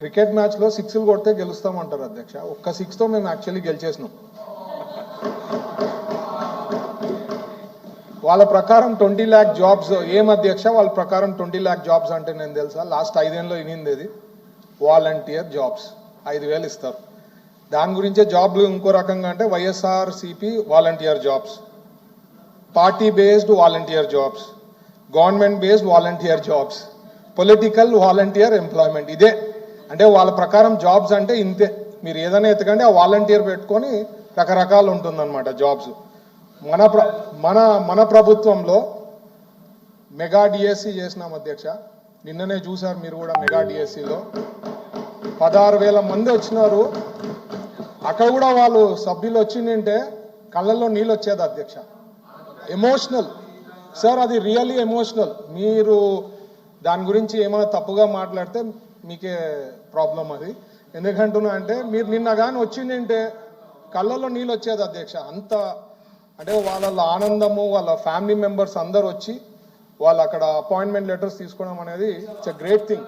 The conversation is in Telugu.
క్రికెట్ మ్యాచ్లో సిక్స్లు కొడితే గెలుస్తామంటారు అధ్యక్ష. ఒక్క సిక్స్తో మేము యాక్చువల్లీ గెలిచేసినాం. వాళ్ళ ప్రకారం 20 lakh జాబ్స్ ఏం అధ్యక్ష, వాళ్ళ ప్రకారం 20 lakh జాబ్స్ అంటే నేను తెలుసా, లాస్ట్ 5 ఏళ్ళలో ఇనింది ఇది వాలంటీర్ జాబ్స్ 5,000 ఇస్తారు. దాని గురించే జాబ్లు ఇంకో రకంగా అంటే YSRCP volunteer jobs, party based volunteer jobs, government based volunteer jobs, political volunteer employment. ఇదే అంటే వాళ్ళ ప్రకారం జాబ్స్ అంటే ఇంతే. మీరు ఏదైనా ఎత్తకండి ఆ వాలంటీర్ పెట్టుకొని రకరకాలు ఉంటుందన్నమాట జాబ్స్. మన ప్రభుత్వంలో మెగా డిఎస్సి చేసినాం అధ్యక్ష. నిన్ననే చూశారు మీరు కూడా. మెగా డిఎస్సిలో 16,000 మంది వచ్చినారు. అక్కడ కూడా వాళ్ళు సభ్యులు వచ్చిందంటే కళ్ళల్లో నీళ్ళు వచ్చేది అధ్యక్ష. ఎమోషనల్ సార్, అది రియల్లీ ఎమోషనల్. మీరు దాని గురించి ఏమైనా తప్పుగా మాట్లాడితే మీకే ప్రాబ్లం అది. ఎందుకంటున్నా అంటే మీరు నిన్న కానీ వచ్చిందంటే కళ్ళల్లో నీళ్ళు వచ్చేది అధ్యక్ష. అంత అంటే వాళ్ళ ఆనందము, వాళ్ళ ఫ్యామిలీ మెంబర్స్ అందరు వచ్చి వాళ్ళు అక్కడ అపాయింట్మెంట్ లెటర్స్ తీసుకోవడం అనేది ఇట్స్ ఎ గ్రేట్ థింగ్.